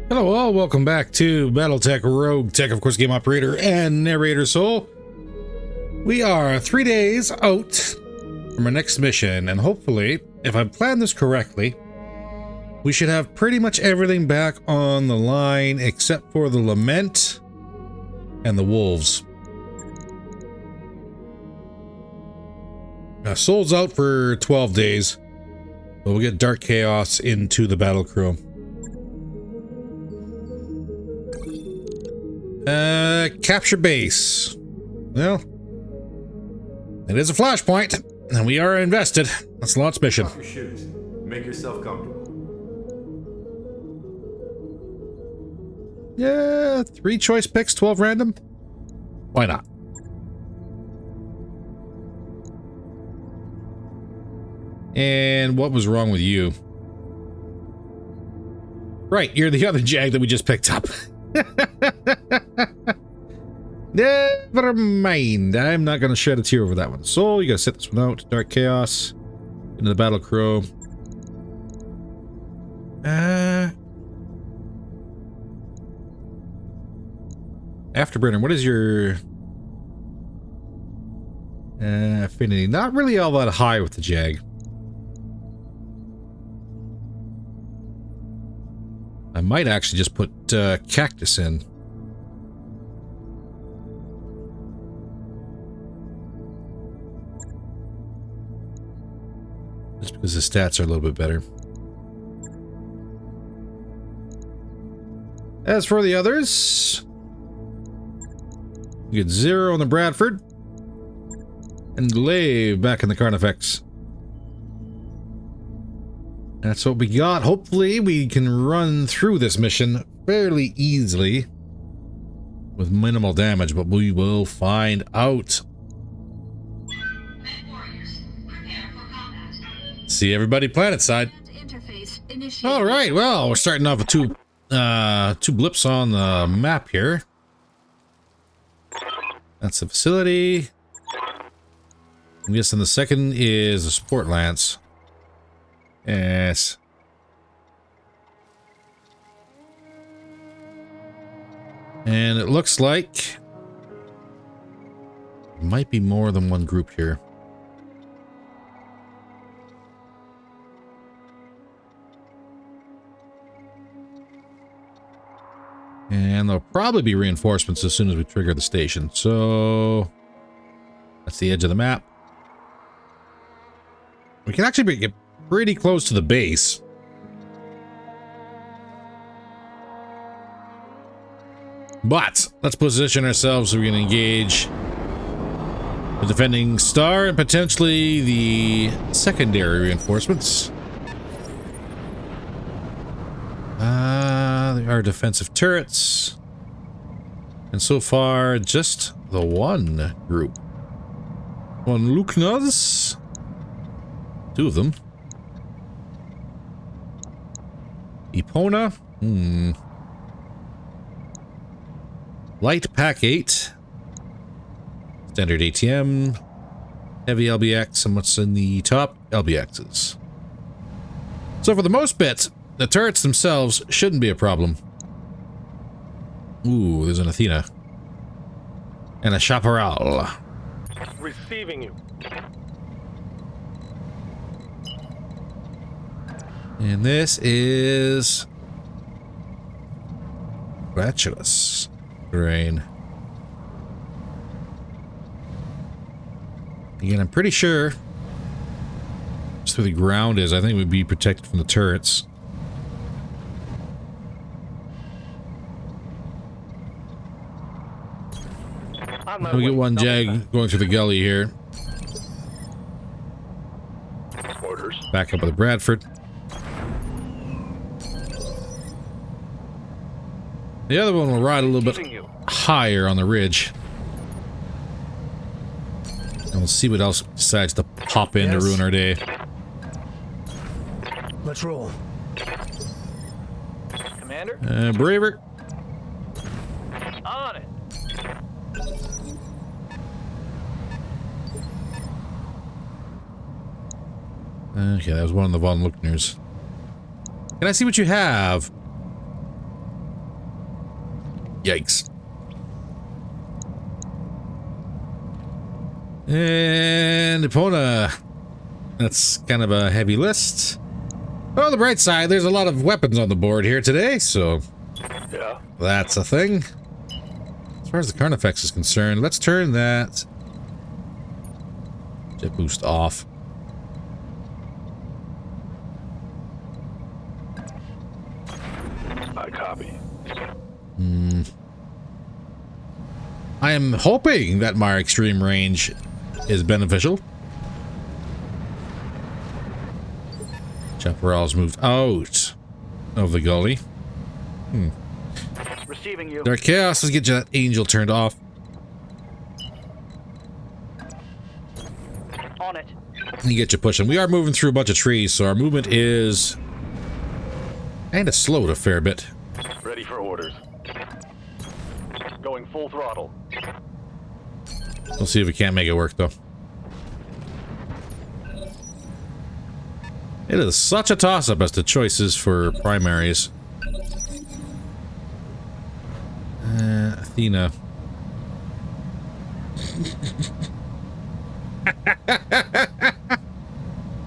Hello all, welcome back to BattleTech RogueTech, of course, game operator and narrator soul. We are 3 days out from our next mission, and hopefully, if I've planned this correctly, we should have pretty much everything back on the line except for the Lament and the Wolves. Soul's out for 12 days, but we'll get Dark Chaos into the battle crew. Capture base. Well, it is a flashpoint, and we are invested. Let's launch mission. Off your shoes. Make yourself comfortable. Yeah, 3 choice picks, 12 random. Why not? And what was wrong with you? Right, you're the other Jag that we just picked up. Never mind. I'm not going to shed a tear over that one. Soul, you got to sit this one out. Dark Chaos. Into the Battle Crow. Afterburner, what is your affinity? Not really all that high with the Jag. I might actually just put Cactus in. Just because the stats are a little bit better. As for the others, you get 0 on the Bradford. And Glaive back in the Carnifex. That's what we got. Hopefully we can run through this mission fairly easily with minimal damage, but we will find out. See everybody planet side. All right, well, we're starting off with two blips on the map here. That's the facility. I'm guessing the second is a support lance. Yes. And it looks like there might be more than one group here. And there'll probably be reinforcements as soon as we trigger the station. So that's the edge of the map. We can actually get pretty close to the base. But let's position ourselves so we can engage the defending star and potentially the secondary reinforcements. They are defensive turrets. And so far, just the one group. One Luknas. 2 of them. Epona. Light Pack 8. Standard ATM. Heavy LBX. And what's in the top? LBXs. So for the most bit, the turrets themselves shouldn't be a problem. Ooh, there's an Athena. And a Chaparral. Receiving you. And this is Gratulous Terrain. Again, I'm pretty sure just where the ground is, I think we'd be protected from the turrets. We get one Jag going through the gully here. Orders. Back up with the Bradford. The other one will ride a little bit higher on the ridge. And we'll see what else decides to pop in to ruin our day. Let's roll. Commander? Braver. On it. Okay, that was one of the Von Luckners. Can I see what you have? Yikes. And Epona. That's kind of a heavy list. On the bright side, there's a lot of weapons on the board here today, so Yeah. that's a thing. As far as the Carnifex is concerned, let's turn that jet boost off. I copy. I am hoping that my extreme range is beneficial. Chaparral's moved out of the gully. Receiving you. Dark Chaos, let's get that angel turned off. On it. And you get you pushing. We are moving through a bunch of trees, so our movement is kind of slowed a fair bit. Ready for orders. Going full throttle. We'll see if we can't make it work, though. It is such a toss-up as to choices for primaries. Athena.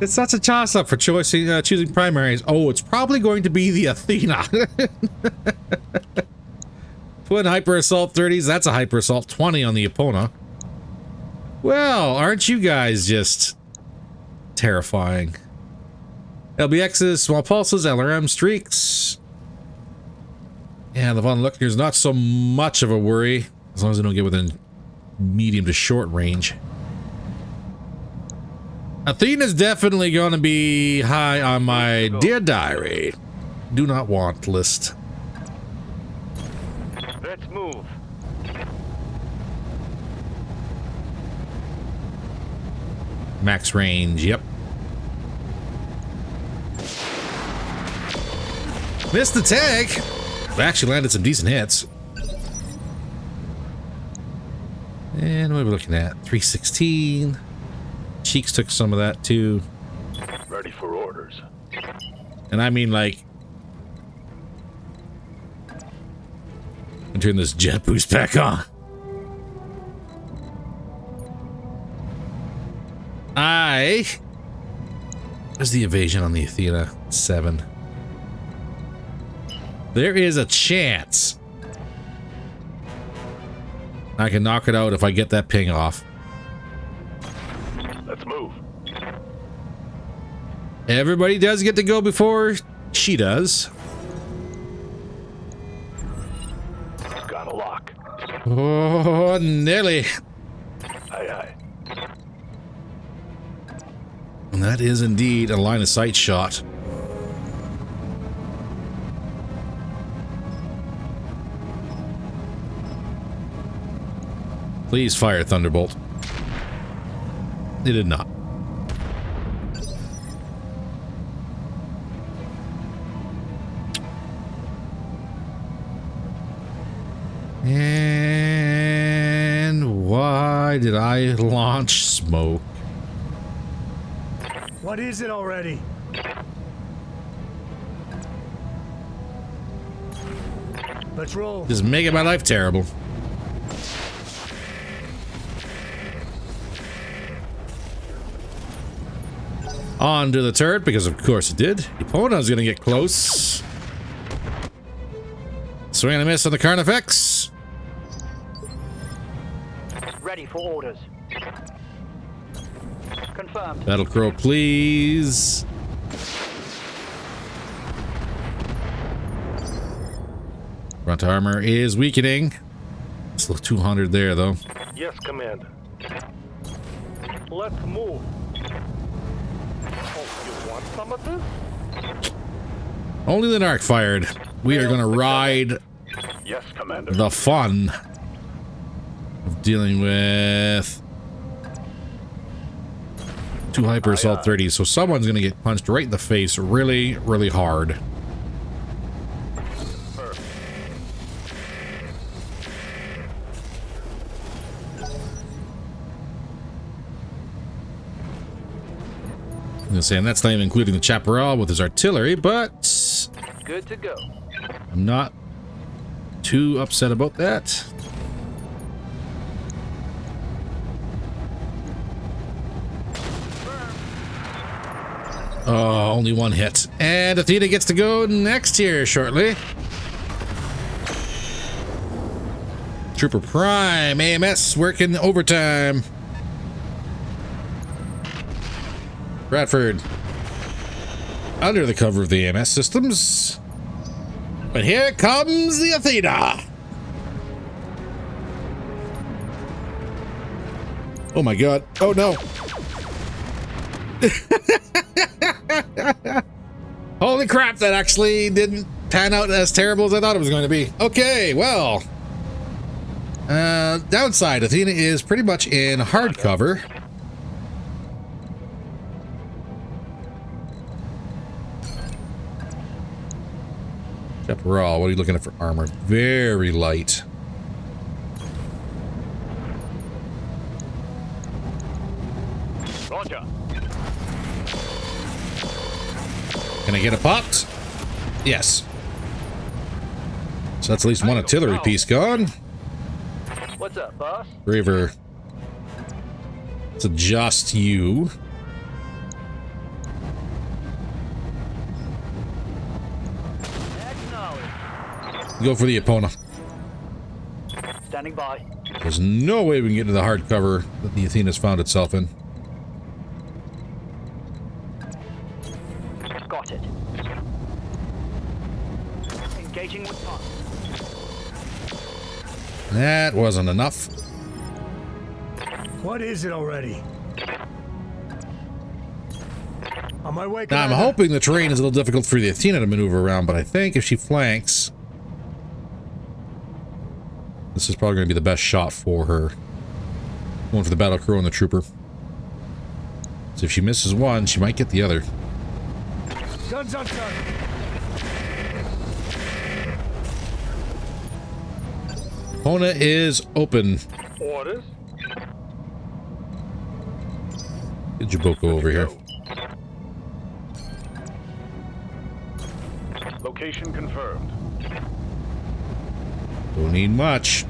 It's such a toss-up for choosing primaries. Oh, it's probably going to be the Athena. Twin Hyper Assault 30s. That's a Hyper Assault 20 on the Epona. Well, aren't you guys just terrifying? LBXs, small pulses, LRM streaks. Yeah, the Von Luckner's not so much of a worry, as long as they don't get within medium to short range. Athena's definitely going to be high on my Dear Diary do not want list. Let's move. Max range, yep. Missed the tag. We actually landed some decent hits. And what are we looking at? 316. Cheeks took some of that too. Ready for orders. And I mean, like, I'll turn this jet boost back on. Where's the evasion on the Athena? 7. There is a chance I can knock it out if I get that ping off. Let's move. Everybody does get to go before she does. Got a lock. Oh, nearly. Aye, aye. And that is indeed a line of sight shot. Please fire, Thunderbolt. It did not. And why did I launch smoke? What is it already? Let's roll. Just making my life terrible. On to the turret, because of course it did. Epona's gonna get close. Swing and a miss on the Carnifex. Ready for orders. Confirmed. Battle Crow, please. Front armor is weakening. Still 200 there, though. Yes, Commander. Let's move. Oh, you want some of this? Only the Narc fired. We are going to ride Yes, Commander. the fun of dealing with 2 Hyper Assault 30s. So someone's going to get punched right in the face really, really hard. I'm gonna say, and that's not even including the Chaparral with his artillery, but Good to go. I'm not too upset about that. Oh, only one hit. And Athena gets to go next here shortly. Trooper Prime, AMS working overtime. Bradford under the cover of the AMS systems. But here comes the Athena. Oh my god. Oh no. Holy crap, that actually didn't pan out as terrible as I thought it was going to be. Okay, well. Downside, Athena is pretty much in hard cover. Chaparral, what are you looking at for armor? Very light. Roger. Can I get it popped? Yes. So that's at least one artillery piece gone. What's up, boss? Braver. Let's adjust you. Acknowledged. Go for the opponent. Standing by. There's no way we can get into the hard cover that the Athena's found itself in. Got it. Engaging with pump. That wasn't enough. What is it already? On my way, Now, I'm Commander. hoping the terrain is a little difficult for the Athena to maneuver around, but I think if she flanks, this is probably going to be the best shot for her. Going for the battle crew and the trooper. So if she misses one, she might get the other. Guns on target. Kona is open. Orders. Get Jaboko over here. Location confirmed. Don't need much.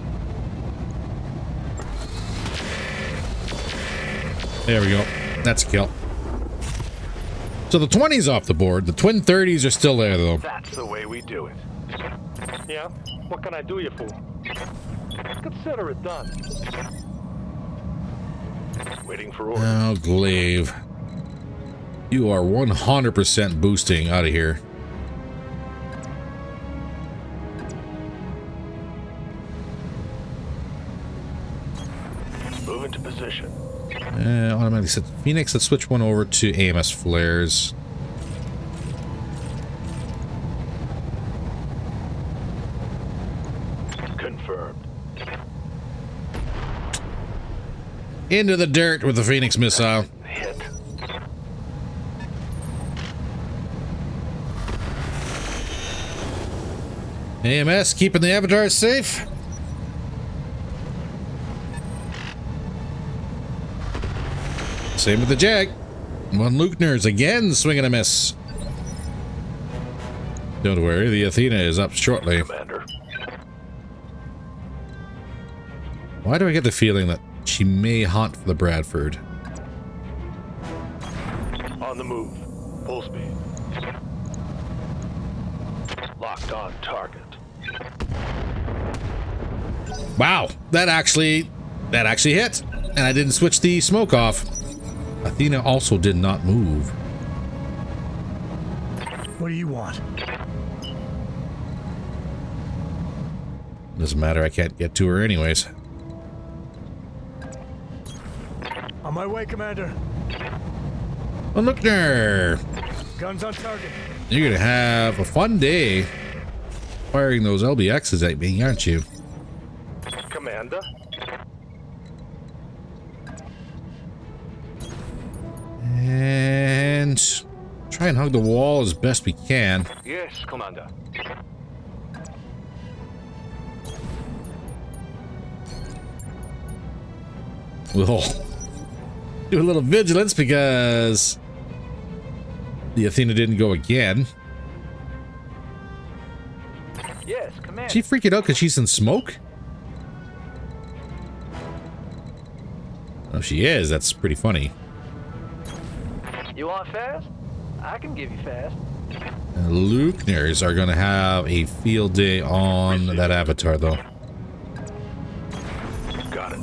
There we go. That's a kill. So the 20's off the board. The twin 30s are still there, though. That's the way we do it. Yeah? What can I do you for? Consider it done. Waiting for orders. Oh, Glaive. You are 100% boosting out of here. Move into position. Automatically set Phoenix. Let's switch one over to AMS flares. Confirmed. Into the dirt with the Phoenix missile. Hit. AMS keeping the avatars safe. Same with the Jag. One Luckner's again swinging a miss. Don't worry, the Athena is up shortly. Commander. Why do I get the feeling that she may hunt for the Bradford? On the move. Full speed. Locked on target. Wow, that actually hit, and I didn't switch the smoke off. Athena also did not move. What do you want? Doesn't matter, I can't get to her anyways. On my way, Commander. Oh, look there. Guns on target. You're gonna have a fun day firing those LBXs at me, aren't you? Commander. And try and hug the wall as best we can. Yes, Commander. We'll do a little vigilance because the Athena didn't go again. Yes, Commander. in. She freaking out because she's in smoke? Oh, she is. That's pretty funny. You want fast? I can give you fast. Lukeners are going to have a field day on that avatar, though. Got it.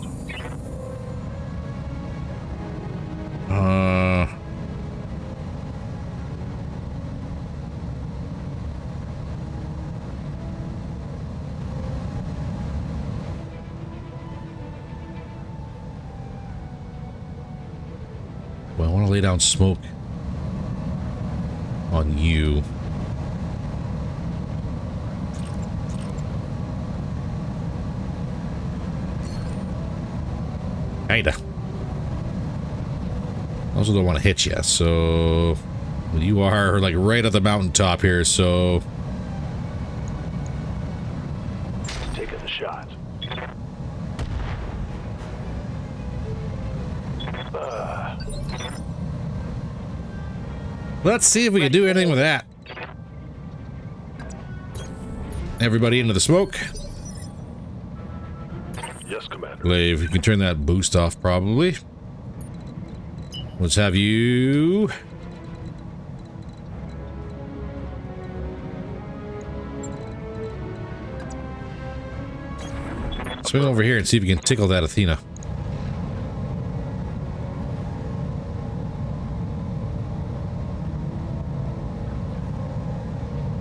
Well, I want to lay down smoke on you. Kinda. I also don't want to hit you, so you are like right at the mountaintop here, so Taking the shot. let's see if we can do anything with that. Everybody into the smoke. Yes, Commander. Glaive, you can turn that boost off probably. Let's have you. Swing over here and see if you can tickle that Athena.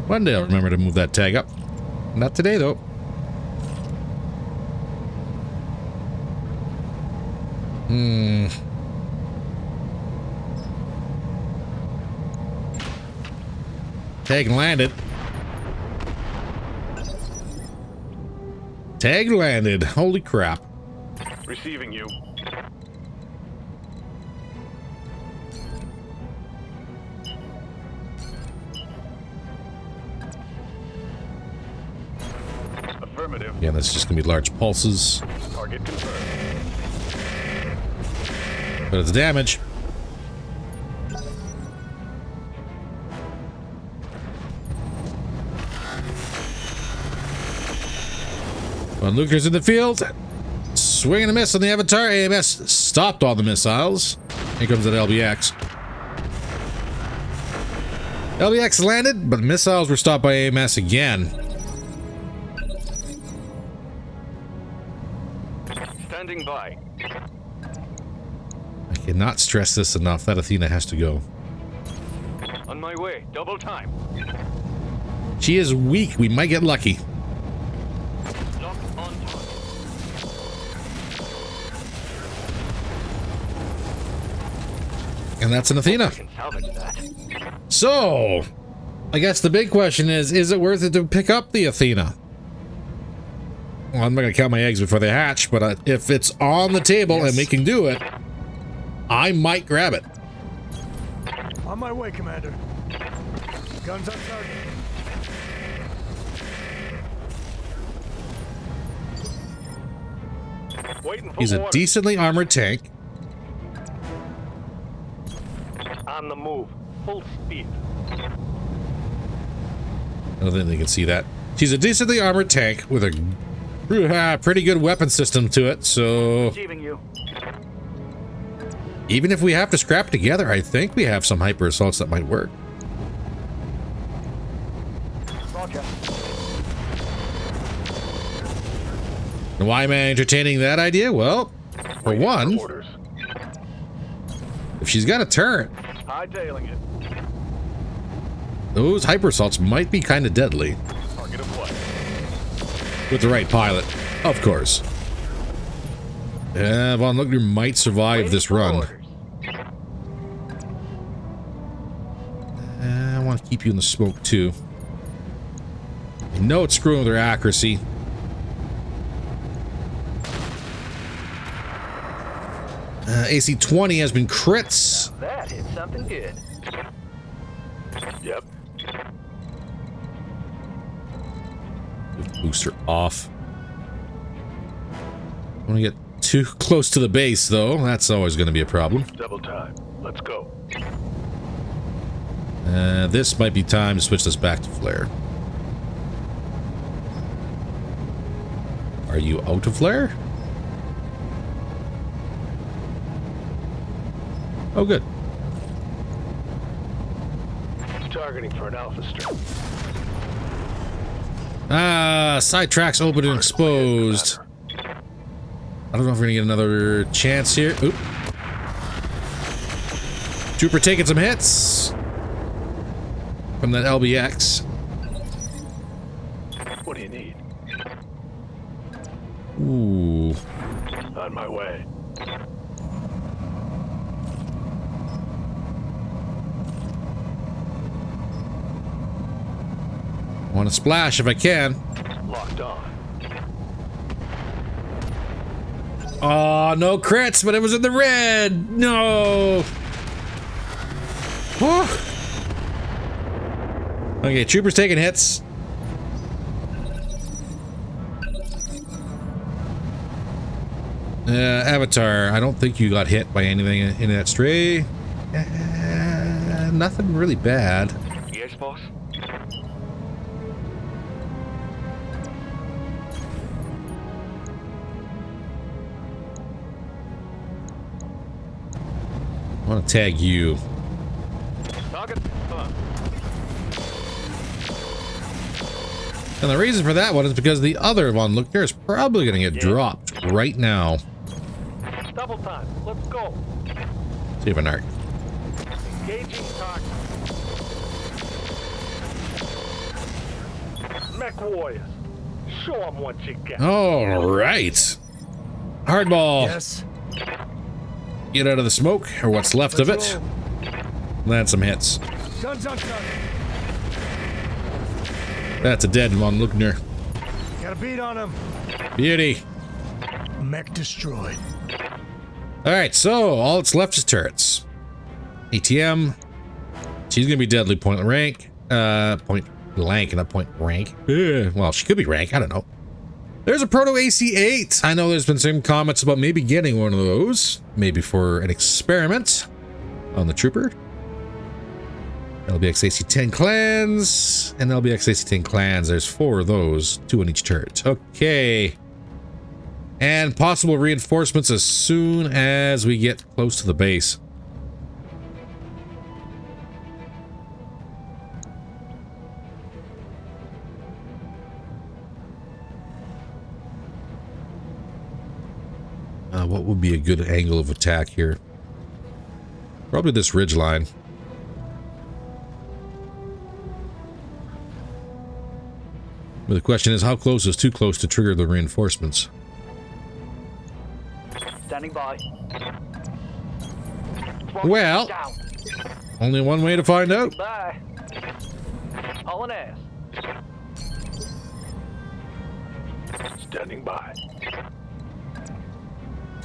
One day I'll remember to move that tag up. Not today, though. Tag landed. Tag landed. Holy crap. Receiving you. Affirmative. Yeah, that's just gonna be large pulses. Target confirmed. But it's damage. When Luker's in the field, swing and a miss on the Avatar. AMS stopped all the missiles. Here comes that LBX. LBX landed, but missiles were stopped by AMS again. Standing by. I cannot stress this enough. That Athena has to go. On my way. Double time. She is weak. We might get lucky. Lock on target. And that's an Athena. I can salvage that. So, I guess the big question is it worth it to pick up the Athena? Well, I'm not going to count my eggs before they hatch, but if it's on the table and we can do it, I might grab it. On my way, Commander. Guns on target. Waiting for He's a orders. decently armored tank. On the move. Full speed. I don't think they can see that. She's a decently armored tank with a pretty good weapon system to it, so Receiving you. even if we have to scrap together, I think we have some hyper assaults that might work. Roger. And why am I entertaining that idea? Well, for Waiting one, orders. if she's got a turret, Hightailing it. those hyper assaults might be kind of deadly. Target of what? With the right pilot, of course. Von Lugner might survive this run. I want to keep you in the smoke too. I know it's screwing with their accuracy. AC 20 has been crits. That hit something good. Yep. Booster off. I want to get too close to the base, though. That's always going to be a problem. Double time. Let's go. This might be time to switch this back to flare. Are you out of flare? Oh, good. Targeting for an alpha strike. Ah, side tracks open and exposed. I don't know if we're gonna get another chance here. Oop. Trooper taking some hits from that LBX. What do you need? Ooh. On my way. I want to splash if I can. Locked on. Oh, no crits, but it was in the red. No. Whew. Okay, troopers taking hits. Avatar, I don't think you got hit by anything in that stray. Nothing really bad. Yes, boss. I want to tag you. Target. Come on. And the reason for that one is because the other one, look, there's probably going to get dropped right now. Double time. Let's go. Save an arc. Engaging target. Mech warriors. Show them what you got. All right. Hardball. Yes. Get out of the smoke, or what's left of Let's it. roll. Land some hits. Guns on target. That's a dead one. Look near. Got a beat on him. Beauty. Mech destroyed. All right, so all that's left is turrets. ATM. She's gonna be deadly point rank. Point blank, not point rank. Well, she could be rank. I don't know. There's a Proto AC-8. I know there's been some comments about maybe getting one of those, maybe for an experiment on the trooper. LBX AC-10 clans and LBX AC-10 clans. There's 4 of those, 2 on each turret. Okay. And possible reinforcements as soon as we get close to the base. What would be a good angle of attack here? Probably this ridge line. But the question is, how close is too close to trigger the reinforcements? Standing by. Well, Down. only one way to find out. Bye. Hauling ass. Standing by.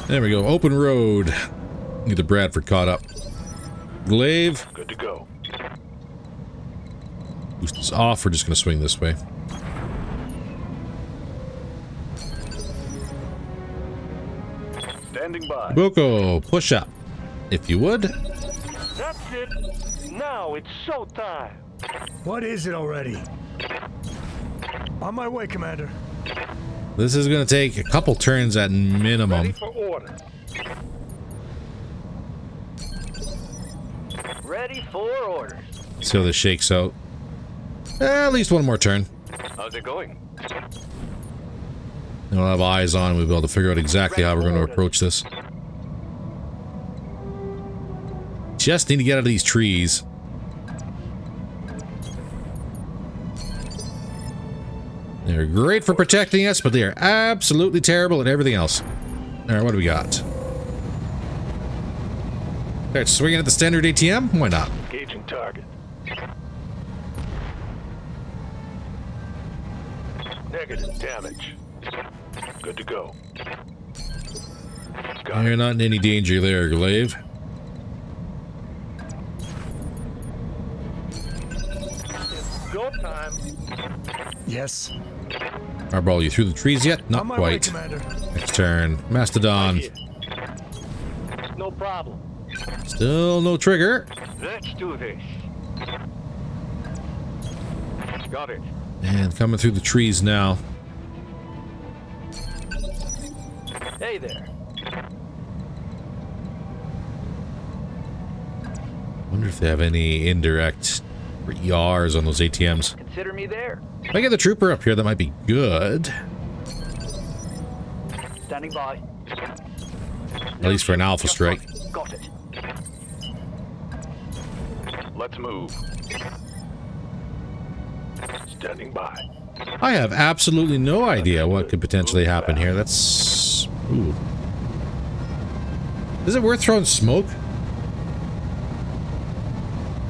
There we go. Open road. Get the Bradford caught up. Glaive. Good to go. Boost is off. We're just going to swing this way. Standing by. Boko, push up. If you would. That's it. Now it's showtime. What is it already? On my way, Commander. This is going to take a couple turns at Ready minimum. for order. Ready for orders. See how this shakes out. At least one more turn. How's it going? And we'll have eyes on. We'll be able to figure out exactly how we're going to approach this. Just need to get out of these trees. They're great for protecting us, but they are absolutely terrible at everything else. Alright, what do we got? Alright, swinging at the standard ATM? Why not? Engaging target. Negative damage. Good to go. Got You're it. not in any danger there, Glaive. Go time. Yes. Hardball, you through the trees yet? On Not my way, quite. Commander. Next turn. Mastodon. Here. No problem. Still no trigger. Let's do this. Got it. And coming through the trees now. Hey there. Wonder if they have any indirect YARs on those ATMs. Consider me there. If I get the trooper up here, that might be good. Standing by. At least for an alpha strike. Got it. Let's move. Standing by. I have absolutely no idea what could potentially happen here. That's... Ooh. Is it worth throwing smoke?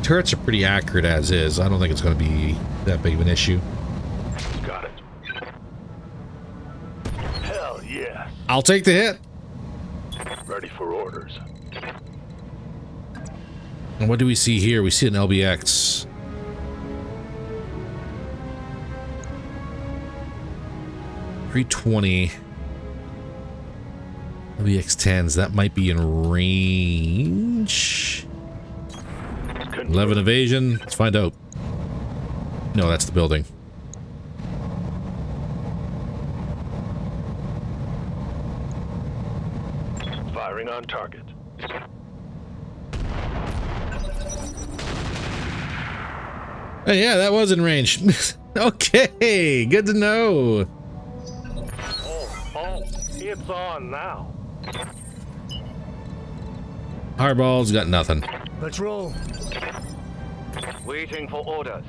Turrets are pretty accurate as is. I don't think it's going to be that big of an issue. Got it. Hell yes. I'll take the hit. Ready for orders. And what do we see here? We see an LBX. $320. LBX-10s. That might be in range. 11 evasion. Let's find out. No, that's the building. Firing on target. Oh, yeah, that was in range. Okay, good to know. Oh, it's on now. Hardball's got nothing. Let's roll. Waiting for orders.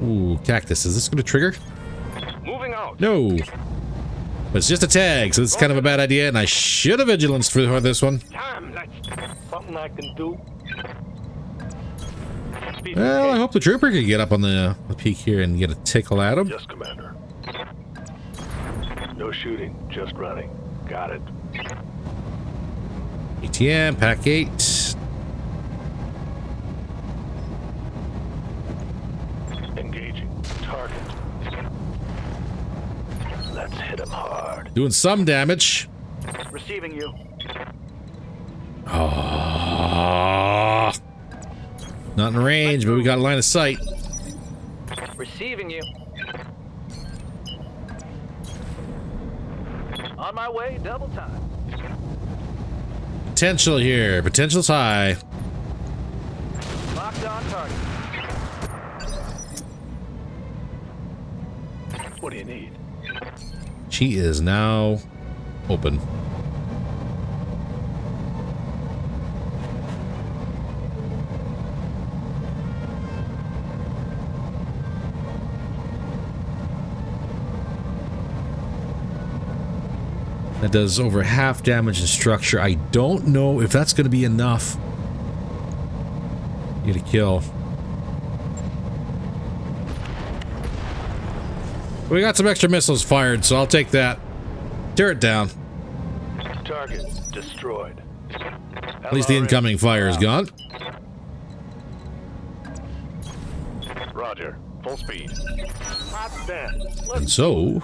Ooh, cactus. Is this going to trigger? Moving out. No. But it's just a tag, so it's kind of a bad idea, and I should have vigilanced for this one. Damn, that's something I can do. Well, I hope the trooper could get up on the peak here and get a tickle at him. Yes, Commander. No shooting, just running. Got it. ATM, pack 8. Engaging target. Let's hit him hard. Doing some damage. Receiving you. Oh. Not in range, but we got a line of sight. Receiving you. On my way, double time. Potential here. Potential's high. Locked on target. What do you need? She is now open. That does over half damage in structure. I don't know if that's going to be enough. Get a kill. We got some extra missiles fired, so I'll take that. Tear it down. Target destroyed. At least the incoming fire is gone. Roger. Full speed. Hot stand. And so,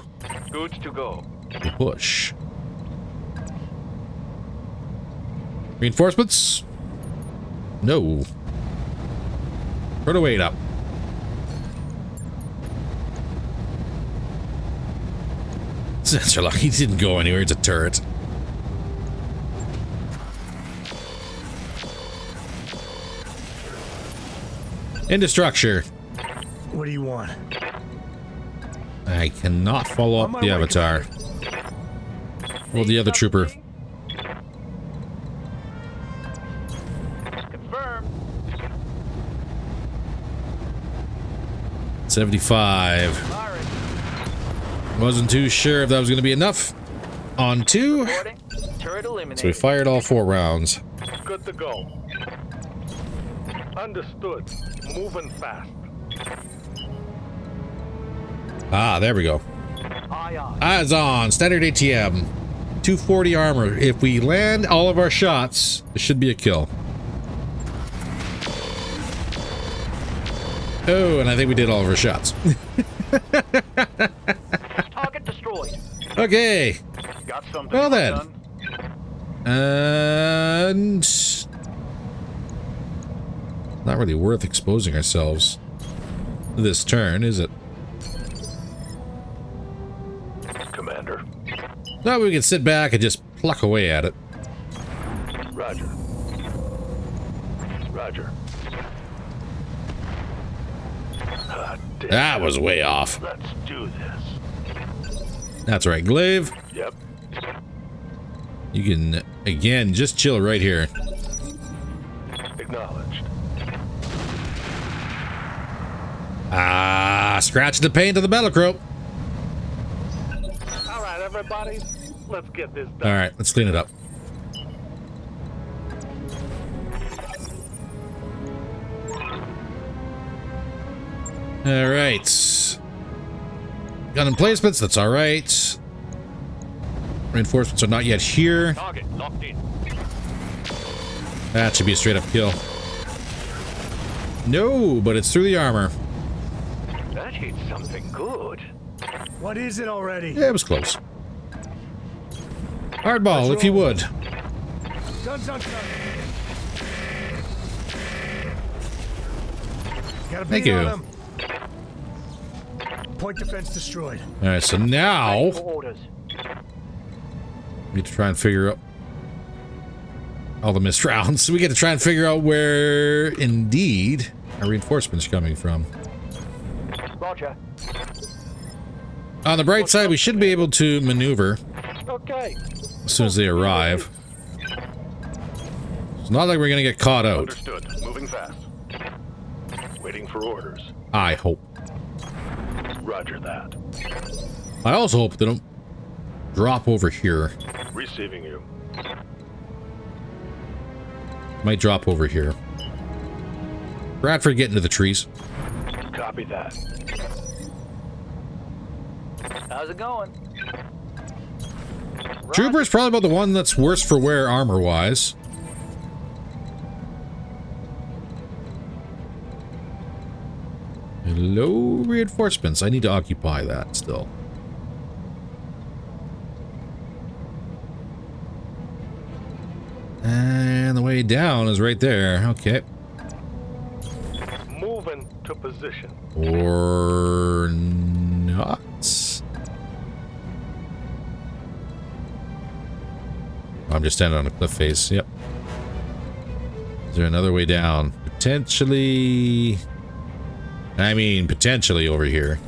Good to go. we push. Reinforcements? No. Put a weight up. Sensor lock. He didn't go anywhere. It's a turret. Into structure. What do you want? I cannot follow up the avatar. Well, the other trooper. Confirmed. 75. Firing. Wasn't too sure if that was going to be enough. On 2. Reporting. Turret eliminated. So we fired all 4 rounds. Good to go. Understood. Moving fast. Ah, there we go. Aye, aye. Eyes on. Standard ATM. 240 armor. If we land all of our shots, it should be a kill. Oh, and I think we did all of our shots. Target destroyed. Okay. Got something. Well then. done. And... not really worth exposing ourselves this turn, is it? Commander. Now we can sit back and just pluck away at it. Roger. Roger. Damn. That was way off. Let's do this. That's right, Glaive. Yep. You can, again, just chill right here. Acknowledged. Ah, scratch the paint of the metal crow. All right, everybody. Let's get this done. All right, let's clean it up. All right. Gun emplacements, that's all right. Reinforcements are not yet here. Target locked in. That should be a straight up kill. No, but it's through the armor. That hit something good. What is it already? Yeah, it was close. Hardball, if you would. Guns on target. Got a Thank beat you. on him. Point defense destroyed. All right, so now For orders. we get to try and figure out all the missed rounds. So we get to try and figure out where, indeed, our reinforcements are coming from. Roger. On the bright side, we should be able to maneuver Okay. as soon as they arrive. It's not like we're going to get caught out. Understood. Moving fast. Waiting for orders. I hope. Roger that. I also hope they don't drop over here. Receiving you. Might drop over here. Bradford, get into the trees. Copy that. How's it going? Trooper's probably about the one that's worse for wear armor-wise. Hello, reinforcements. I need to occupy that still. And the way down is right there. Okay. Moving to position. Or not. I'm just standing on a cliff face. Yep. Is there another way down? Potentially. I mean, potentially over here.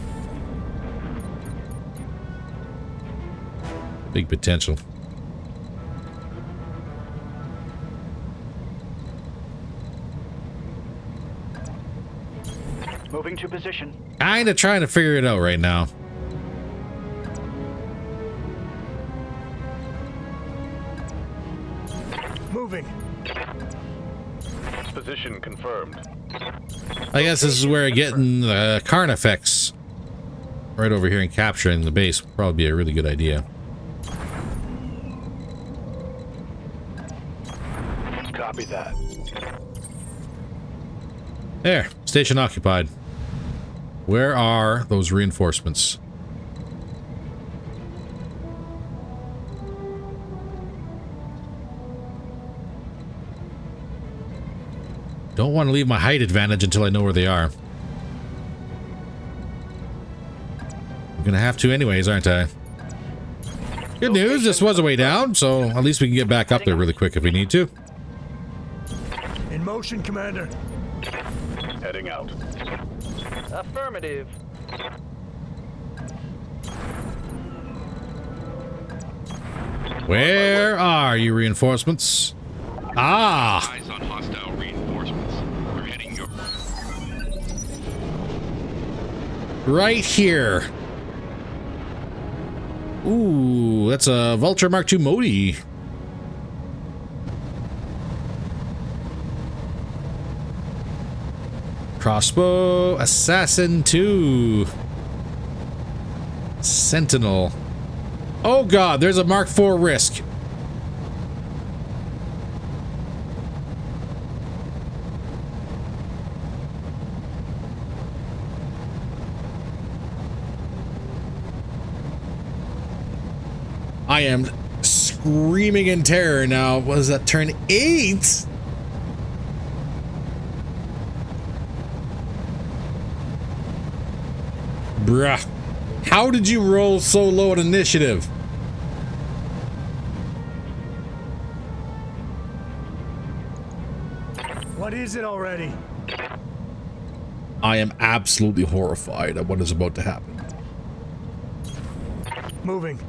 Big potential. Moving to position. Kinda trying to figure it out right now. Moving. Position confirmed. I guess this is where getting the Carnifex right over here and capturing the base would probably be a really good idea. Copy that. There, station occupied. Where are those reinforcements? Don't want to leave my height advantage until I know where they are. I'm gonna have to anyways, aren't I? Good news, this was a way down, so at least we can get back up there really quick if we need to. In motion, Commander. Heading out. Affirmative. Where are you, reinforcements? Ah! Eyes on hostile reinforcements. We're heading your... Right here. Ooh, that's a Vulture Mark II Modi. Crossbow, Assassin 2. Sentinel. Oh god, there's a Mark IV Risk. I am screaming in terror now. What is that, turn 8? Bruh. How did you roll so low on initiative? is it already? I am absolutely horrified at what is about to happen. Moving.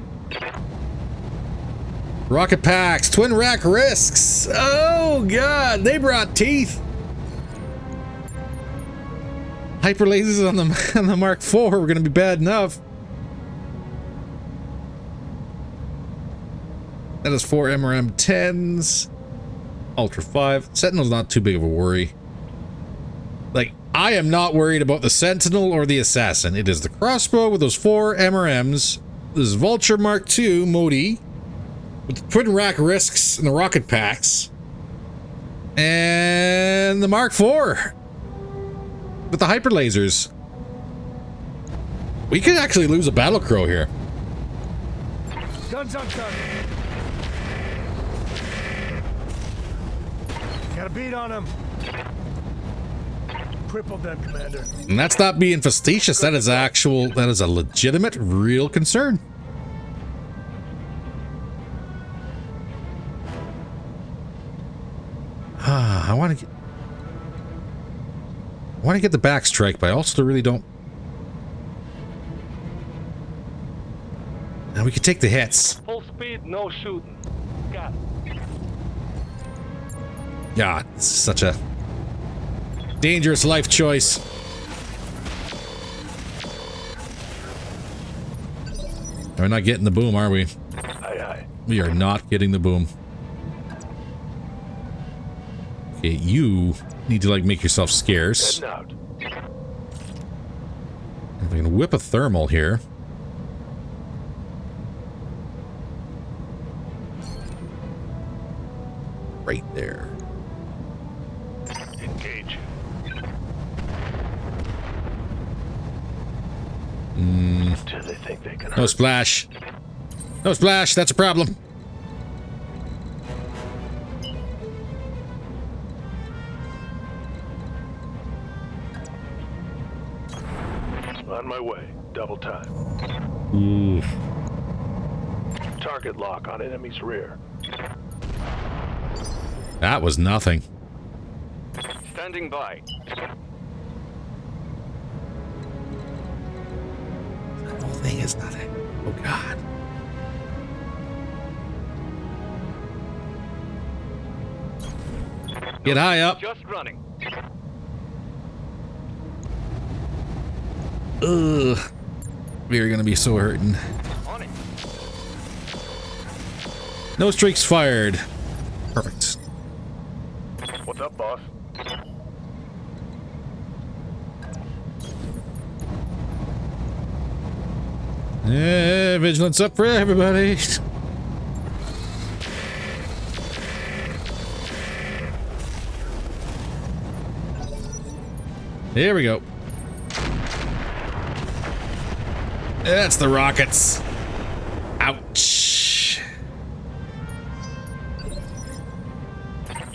Rocket packs, twin rack risks. Oh god, they brought teeth. Hyper lasers on the Mark IV were gonna be bad enough. That is 4 MRM 10s. Ultra 5. Sentinel's not too big of a worry. Like, I am not worried about the Sentinel or the Assassin. It is the crossbow with those 4 MRMs. This is Vulture Mark II Modi with the twin rack risks and the rocket packs. And the Mark IV with the hyper lasers. We could actually lose a battle crow here. Guns on gun. Got a beat on him. Crippled them, Commander. And that's not being facetious. That is a legitimate, real concern. I want to get the back strike, but I also really don't. Now we can take the hits. Full speed, no shooting. Got it. Yeah, this is such a dangerous life choice. We're not getting the boom, are we? Aye, aye. We are not getting the boom. Okay, you need to, like, make yourself scarce. Heading out. If I can whip a thermal here. Right there. Engage. Do they think they can No hurt? splash. No splash, that's a problem. On my way. Double time. Ooh. Target lock on enemy's rear. That was nothing. Standing by. The whole thing is nothing. Oh god. Get high up. Just running. Ugh. We're gonna be so hurting. On it. No streaks fired. Perfect. What's up, boss? Yeah, vigilance up for everybody. Here we go. That's the rockets. Ouch.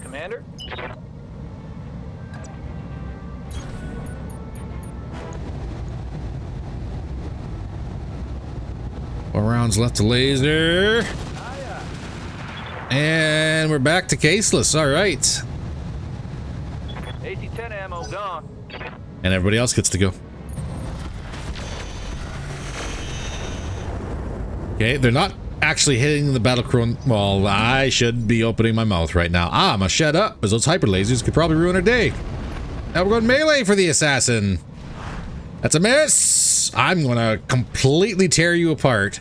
Commander? 4 rounds left to laser. And we're back to caseless. All right. AC-10 ammo gone. And everybody else gets to go. Okay, they're not actually hitting the battlecrow. Well, I should be opening my mouth right now. I'm gonna shut up, because those hyper lasers could probably ruin our day. Now we're going melee for the assassin. That's a miss. I'm gonna completely tear you apart.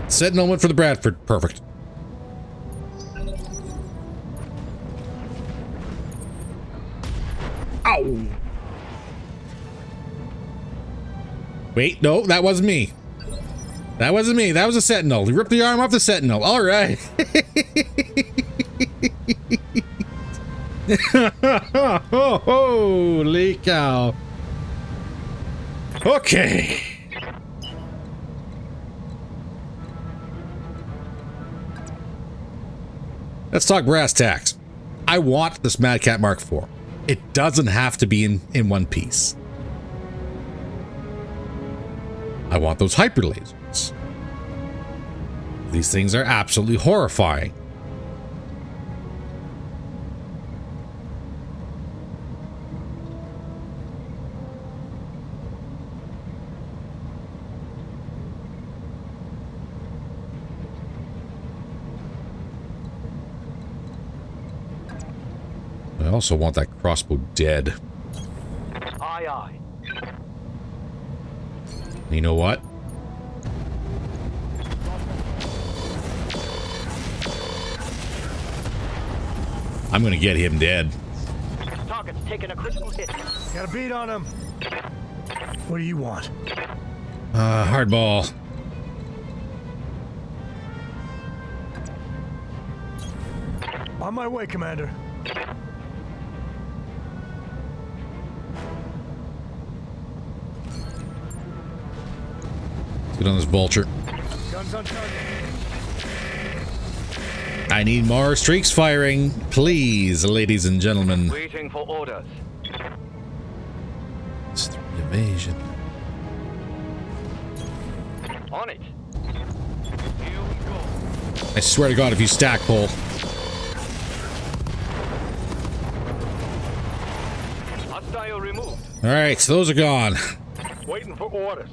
Sentinel went for the Bradford. Perfect. Ow! Wait, no, that wasn't me. That wasn't me. That was a Sentinel. He ripped the arm off the Sentinel. All right. Holy cow. Okay. Let's talk brass tacks. I want this Mad Cat Mark IV. It doesn't have to be in one piece. I want those hyper lasers. These things are absolutely horrifying. I also want that crossbow dead. Aye, aye. You know what? I'm gonna get him dead. Target's taking a critical hit. Got a beat on him. What do you want? Hardball. On my way, Commander. Let's get on this vulture. Guns on target. I need more streaks firing, please, ladies and gentlemen. Waiting for orders. It's 3 evasion. On it. Here we go. I swear to God, if you stack pull. Hostile removed. All right, so those are gone. Waiting for orders.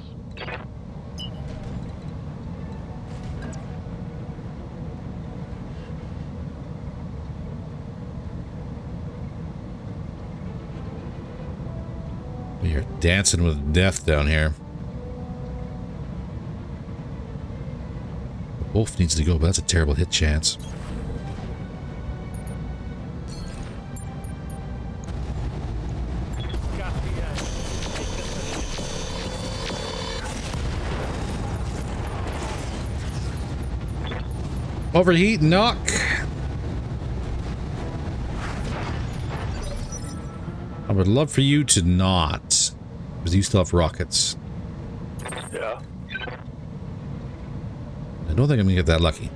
We are dancing with death down here. Wolf needs to go, but that's a terrible hit chance. Overheat, knock. I would love for you to not, because you still have rockets. Yeah. I don't think I'm gonna get that lucky.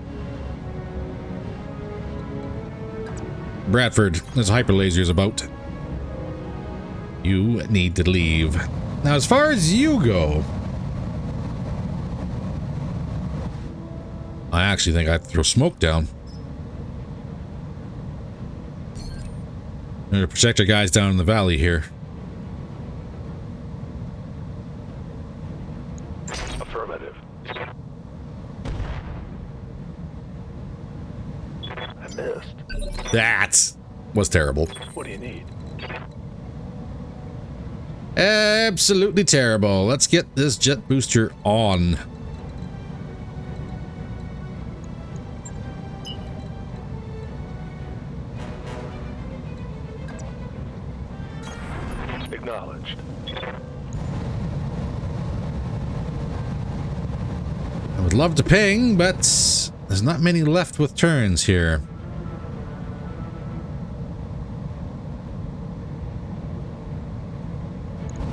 Bradford, there's hyper lasers about. You need to leave. Now, as far as you go, I actually think I'd throw smoke down. I'm gonna protect our guys down in the valley here. Affirmative. I missed. That was terrible. What do you need? Absolutely terrible. Let's get this jet booster on. Acknowledged. I would love to ping, but there's not many left with turns here.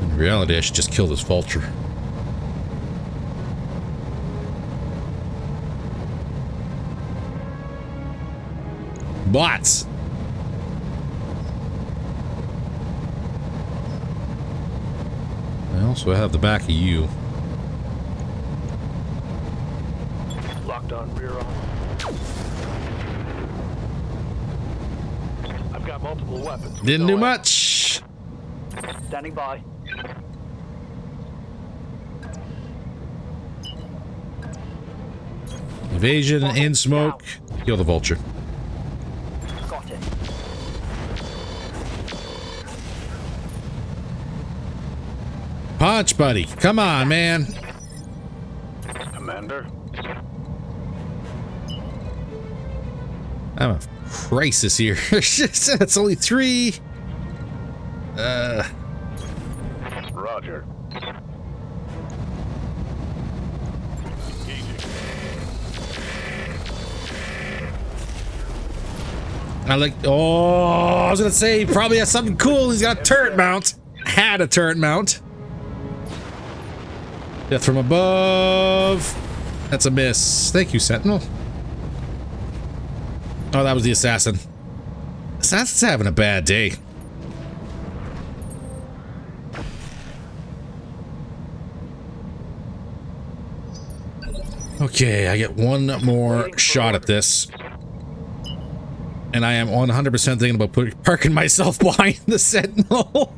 In reality, I should just kill this vulture. Bots! I also have the back of you. Locked on rear on. I've got multiple weapons. Didn't do No much. Standing by. Evasion in smoke. Kill the vulture. Got it. Punch, buddy. Come on, man. Commander. I'm a crisis here. It's only 3. Roger. Engaging. I like. Oh, I was gonna say he probably has something cool. He's got a turret mount. Had a turret mount. Death from above. That's a miss. Thank you, Sentinel. Oh, that was the assassin. Assassin's having a bad day. Okay, I get one more shot at this. And I am 100% thinking about parking myself behind the Sentinel.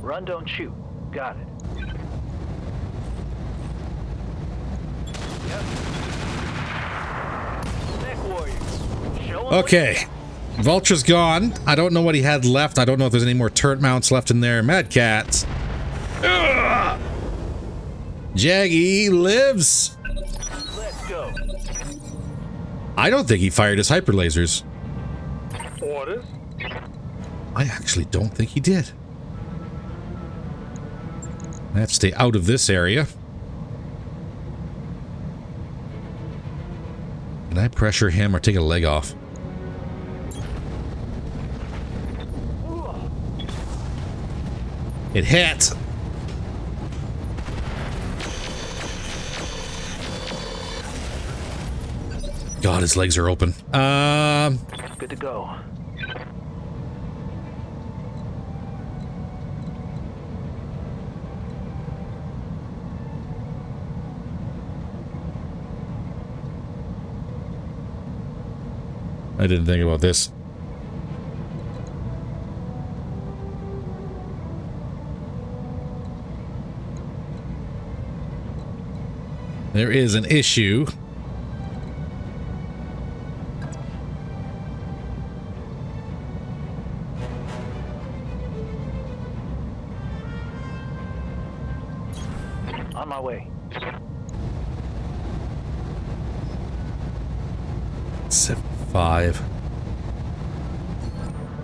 Run, don't shoot. Got it. Yep. Neck warrior. Show 'em Okay. Vulture's gone. I don't know what he had left. I don't know if there's any more turret mounts left in there. Mad Cats. Ugh. Jaggy lives. Let's go. I don't think he fired his hyper lasers. Orders? I actually don't think he did. I have to stay out of this area. Can I pressure him or take a leg off? It hit. God, his legs are open. Good to go. I didn't think about this. There is an issue. On my way. 75.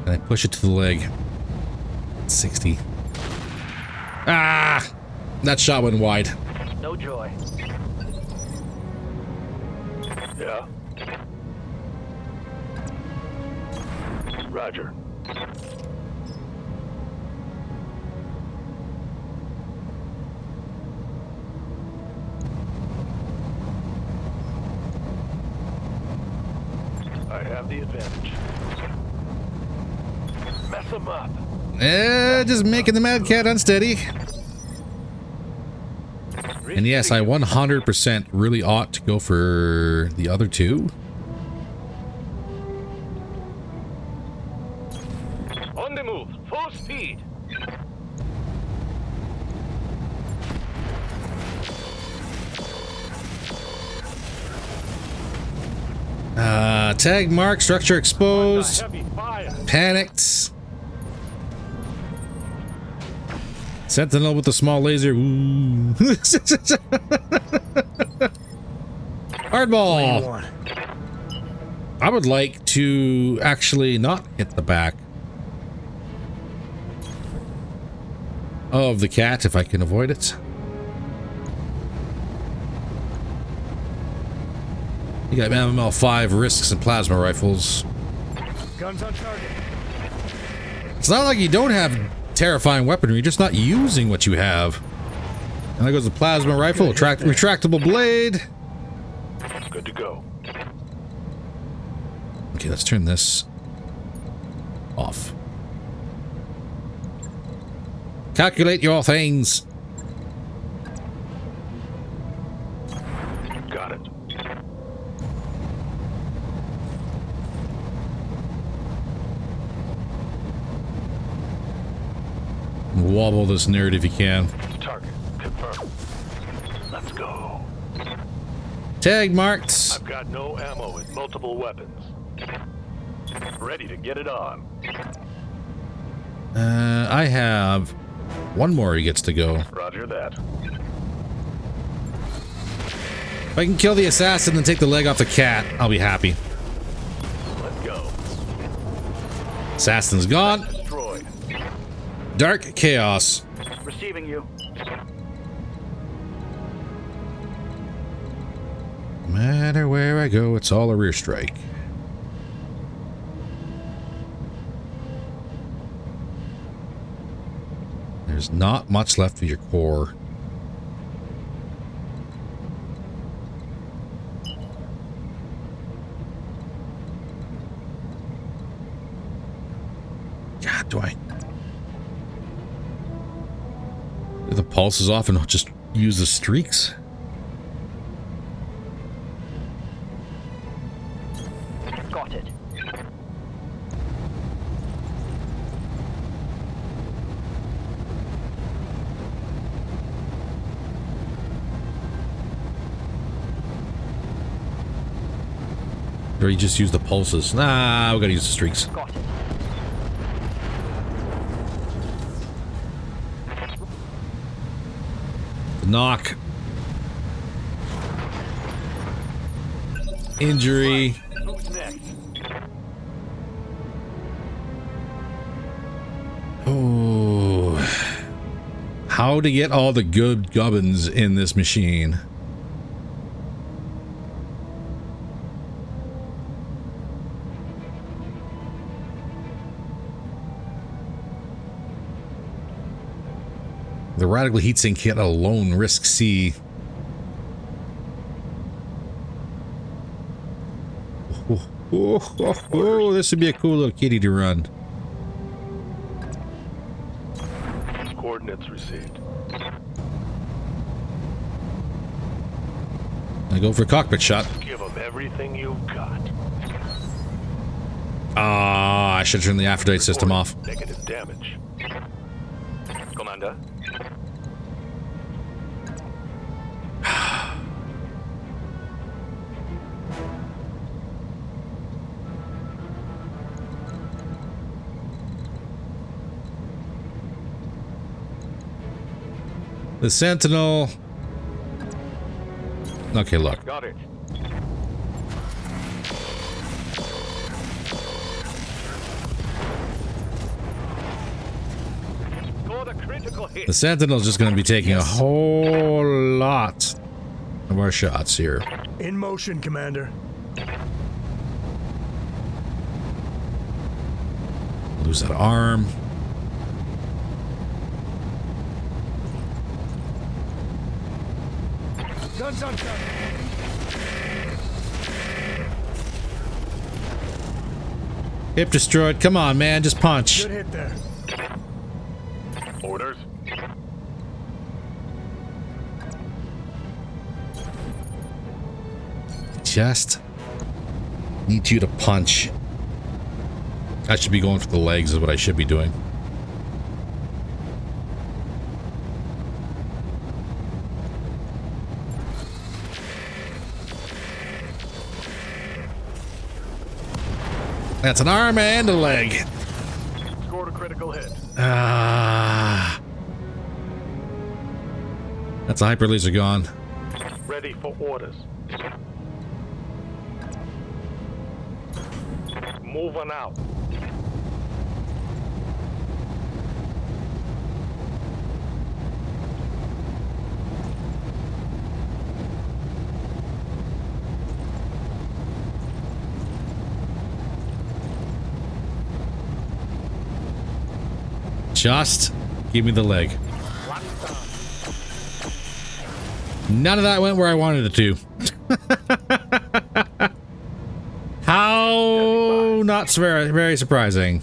And I push it to the leg. 60. Ah! That shot went wide. No joy. Yeah. Roger. I have the advantage. Mess him up. Just making the Mad Cat unsteady. And yes, I 100% really ought to go for the other two. On the move. Full speed. Tag mark, structure exposed. Heavy fire. Panicked. Sentinel with the small laser. Ooh. Hardball. One. I would like to actually not hit the back of the cat if I can avoid it. You got MML5 risks and plasma rifles. Guns on target. It's not like you don't have terrifying weaponry, you're just not using what you have. And there goes the plasma rifle, retractable blade. Good to go. Okay, let's turn this off. Calculate your things. Got it. Wobble this nerd if you can. Target confirmed. Let's go. Tag marked. I've got no ammo with multiple weapons. Ready to get it on. I have one more he gets to go. Roger that. If I can kill the assassin and take the leg off the cat, I'll be happy. Let's go. Assassin's gone. Destroyed. Dark chaos. Receiving you. No matter where I go, it's all a rear strike. There's not much left of your core. God, do I... The pulse is off and I'll just use the streaks? Or you just use the pulses? Nah, we gotta use the streaks. Got it. Knock. Injury. Who's next? Oh. How to get all the good gubbins in this machine. The radical heatsink kit alone risks C. Oh, this would be a cool little kitty to run. Coordinates received. I go for a cockpit shot. Give them everything you've got. Ah, I should turn the Aphrodite system off. Negative damage. Commander. The Sentinel. Okay, look. Got it. Scored a critical hit. The Sentinel's just going to be taking a whole lot of our shots here. In motion, Commander. Lose that arm. Guns on gun. Hip destroyed. Come on, man. Just punch. Good hit there. Orders. Just need you to punch. I should be going for the legs is what I should be doing. That's an arm and a leg. Scored a critical hit. Ah. That's a hyper laser gone. Ready for orders. Moving out. Just give me the leg. None of that went where I wanted it to. How not very, very surprising.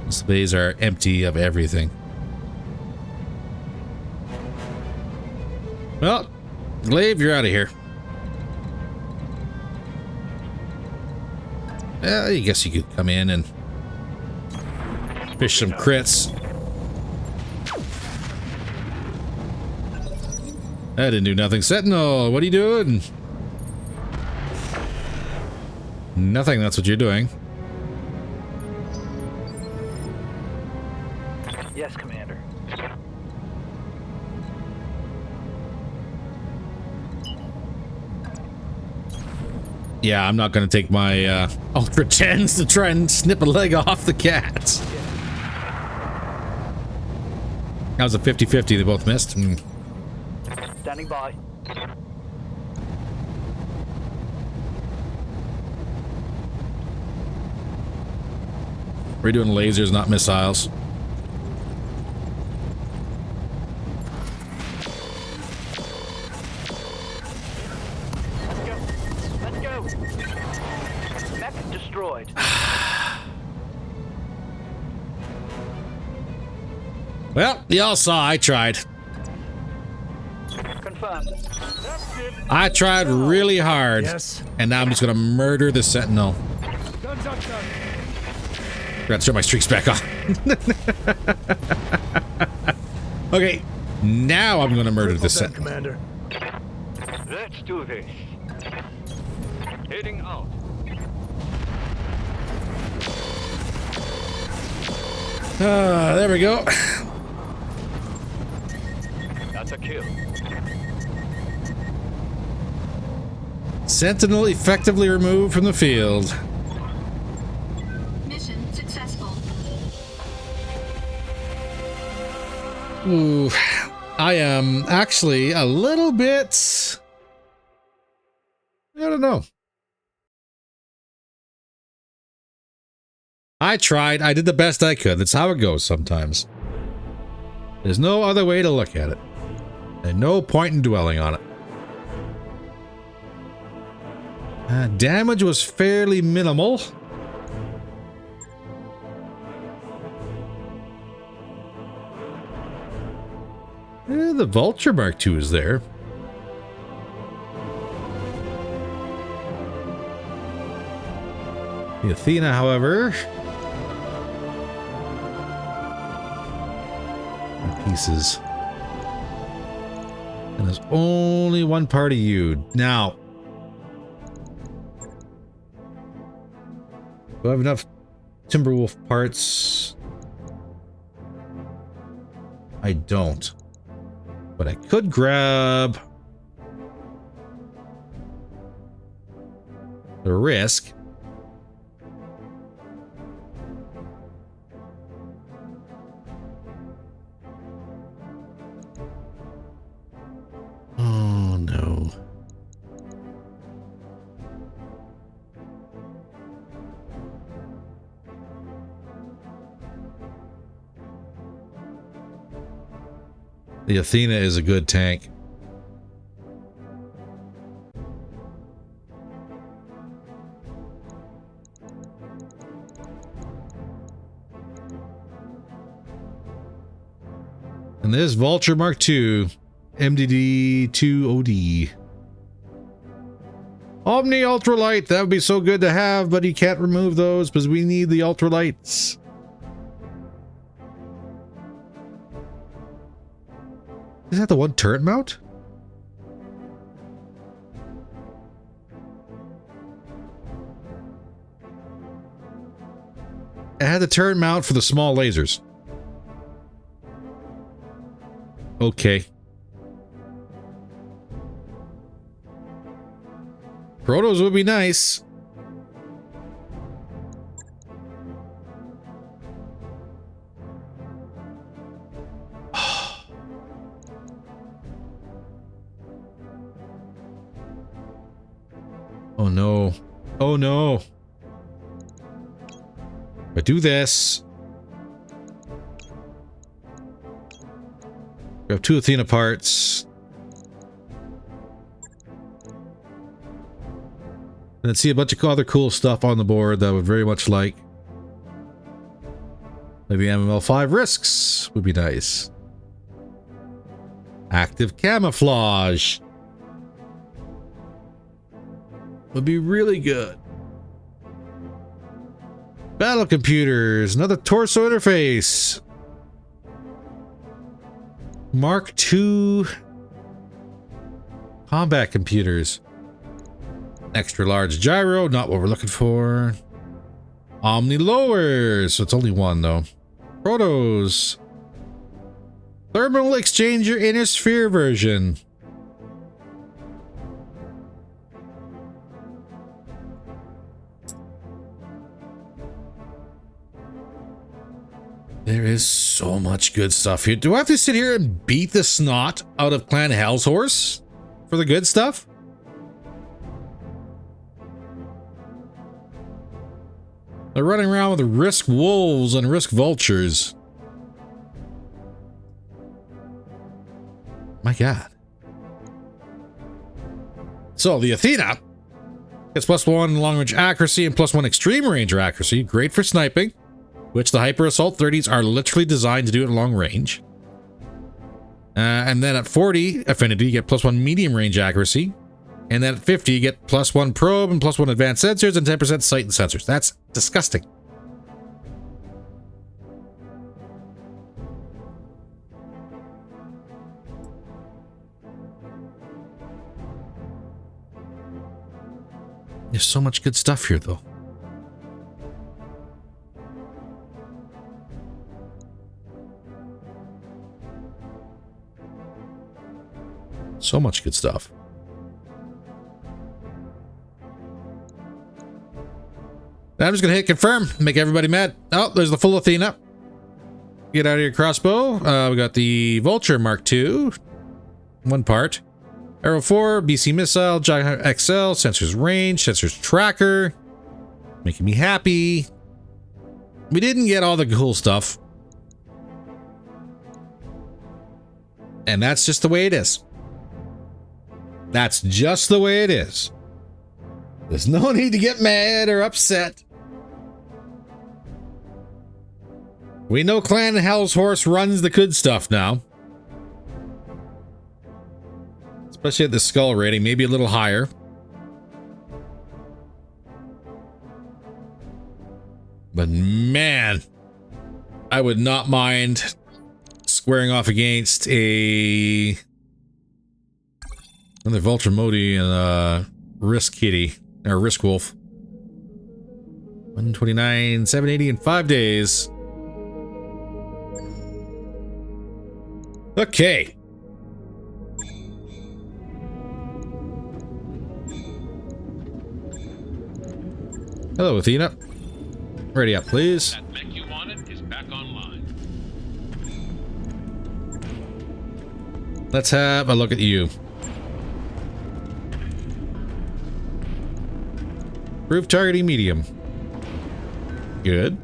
These bays are empty of everything. Well, Glaive, you're out of here. I guess you could come in and fish some crits. That didn't do nothing. Sentinel, what are you doing? Nothing, that's what you're doing. Yes, Commander. Yeah, I'm not going to take my Ultra 10s to try and snip a leg off the cat. That was a 50-50. They both missed. Standing by. We're doing lasers, not missiles. Let's go. Mech destroyed. Well, y'all saw I tried. Confirmed. I tried really hard. Yes. And now I'm just going to murder the Sentinel. Guns on gun. Forgot to turn my streaks back on. Okay, now I'm going to murder the Triple Sentinel. dead, Commander. Let's do this. Heading out. There we go. That's a kill. Sentinel effectively removed from the field. Mission successful. Ooh, I am actually a little bit... I don't know. I tried. I did the best I could. That's how it goes sometimes. There's no other way to look at it. And no point in dwelling on it. Damage was fairly minimal. The Vulture Mark II is there. The Athena, however... in pieces. And there's only one part of you. Now... do I have enough Timberwolf parts? I don't. But I could grab the Risk. Oh no. The Athena is a good tank. And there's Vulture Mark II, MDD-2OD. Omni Ultralight, that would be so good to have, but you can't remove those because we need the Ultralights. Is that the one turret mount? It had the turret mount for the small lasers. Okay. Protos would be nice. Oh no. Oh no. But do this. We have 2 Athena parts. And let's see a bunch of other cool stuff on the board that I would very much like. Maybe MML5 Risks would be nice. Active Camouflage would be really good. Battle computers, another torso interface. Mark II combat computers. Extra large gyro, not what we're looking for. Omni lowers, so it's only one though. Protos. Thermal exchanger inner sphere version. There is so much good stuff here. Do I have to sit here and beat the snot out of Clan Hell's Horse for the good stuff? They're running around with Risk Wolves and Risk Vultures. My God. So the Athena gets +1 long range accuracy and +1 extreme range accuracy. Great for sniping, which the Hyper Assault 30s are literally designed to do at long range. And then at 40 affinity, you get +1 medium range accuracy. And then at 50, you get +1 probe and +1 advanced sensors and 10% sight and sensors. That's disgusting. There's so much good stuff here, though. So much good stuff. Now I'm just going to hit confirm, make everybody mad. Oh, there's the full Athena. Get out of your crossbow. We got the Vulture Mark II. One part. Arrow 4, BC Missile, Giant XL, Sensors Range, Sensors Tracker. Making me happy. We didn't get all the cool stuff. And that's just the way it is. That's just the way it is. There's no need to get mad or upset. We know Clan Hell's Horse runs the good stuff now. Especially at the skull rating, maybe a little higher. But man, I would not mind squaring off against another Vulture Modi and Risk Kitty, or Risk Wolf. 129, 780 in 5 days. Okay. Hello, Athena. Ready up, please. That mech you wanted is back online. Let's have a look at you. Proof targeting medium. Good.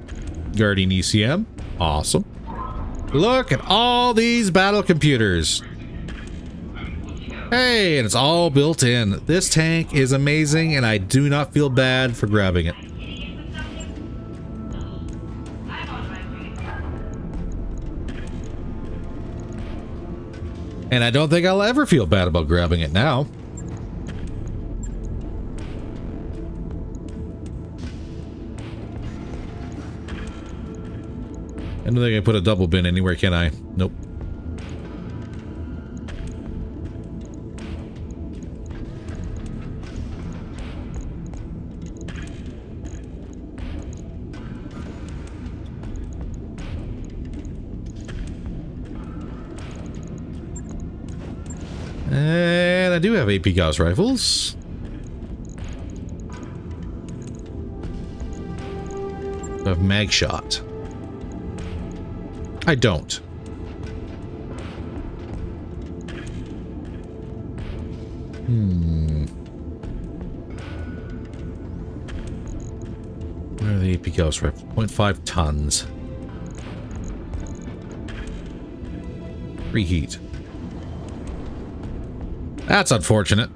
Guarding ECM. Awesome. Look at all these battle computers. Hey, and it's all built in. This tank is amazing, and I do not feel bad for grabbing it. And I don't think I'll ever feel bad about grabbing it now. I don't think I put a double bin anywhere, can I? Nope. And I do have AP Gauss rifles. I have mag shot. I don't. Where are the AP Gauss rifles? 0.5 tons. Reheat. That's unfortunate.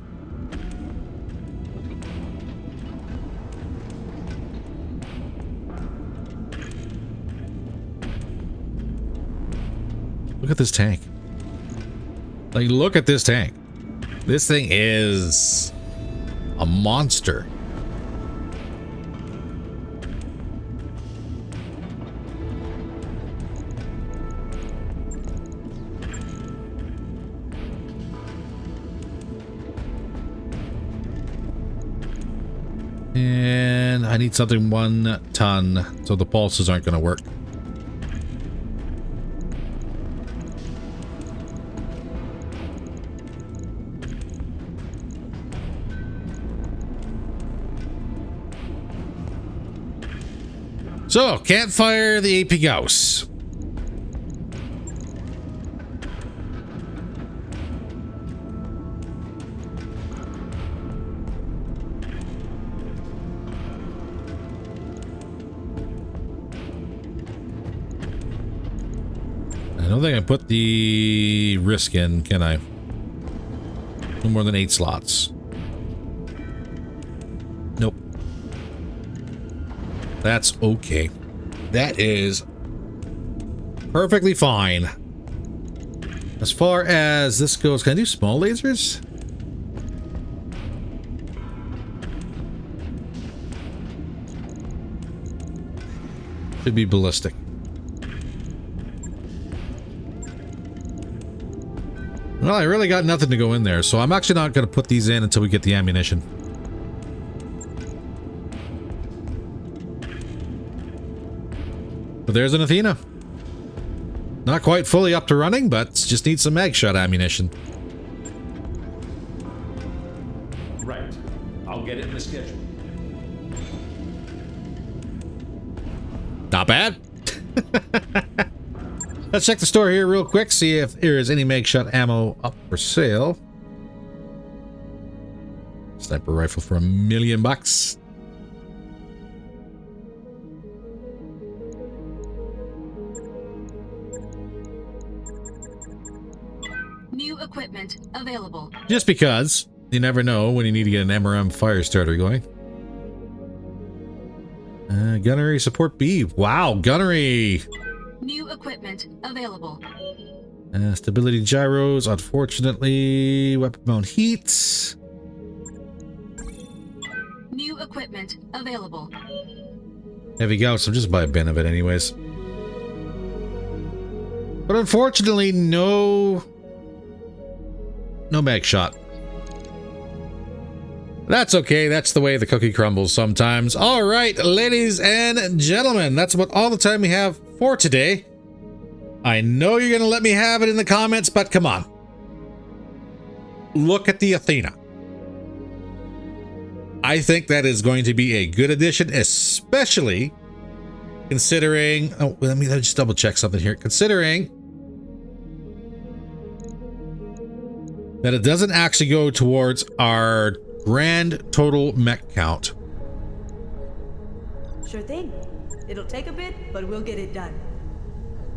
Look at this tank. Like, look at this tank. This thing is a monster. And I need something 1 ton, so the pulses aren't going to work. So, can't fire the AP Gauss. I don't think I put the risk in, can I? No more than 8 slots. Nope. That's okay. That is perfectly fine. As far as this goes, can I do small lasers? Should be ballistic. Well, I really got nothing to go in there, so I'm actually not going to put these in until we get the ammunition. But there's an Athena. Not quite fully up to running, but just needs some mag shot ammunition. Right. I'll get it in the schedule. Not bad. Let's check the store here real quick, see if there is any mag shot ammo up for sale. Sniper rifle for $1 million. New equipment available. Just because you never know when you need to get an MRM fire starter going. Gunnery support B. Wow, gunnery. New equipment available. Stability gyros, unfortunately. Weapon mount heat. New equipment available. Heavy gauss, I'm just buy a bin of it anyways. But unfortunately, no mag shot. That's okay. That's the way the cookie crumbles sometimes. All right, ladies and gentlemen, that's about all the time we have for today. I know you're going to let me have it in the comments, but come on. Look at the Athena. I think that is going to be a good addition, especially considering... Oh, let me just double check something here. Considering that it doesn't actually go towards our grand total mech count. Sure thing. It'll take a bit, but we'll get it done.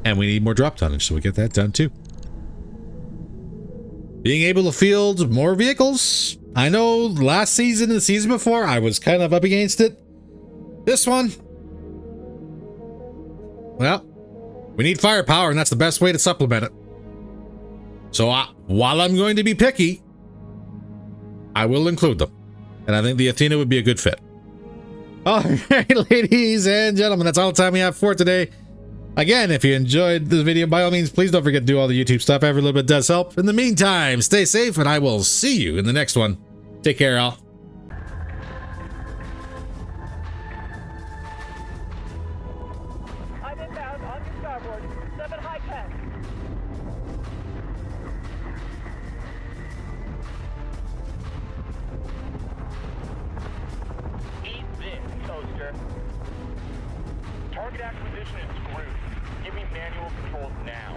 And we need more drop tonnage, so we get that done too. Being able to field more vehicles. I know last season and the season before, I was kind of up against it. This one, well, we need firepower, and that's the best way to supplement it. So while I'm going to be picky, I will include them. And I think the Athena would be a good fit. All right, ladies and gentlemen, that's all the time we have for today. Again, if you enjoyed this video, by all means, please don't forget to do all the YouTube stuff. Every little bit does help. In the meantime, stay safe, and I will see you in the next one. Take care, all. I'm inbound on your starboard. 7 high tech. Eat this, toaster. Target acquisition is screwed. Give me manual controls now.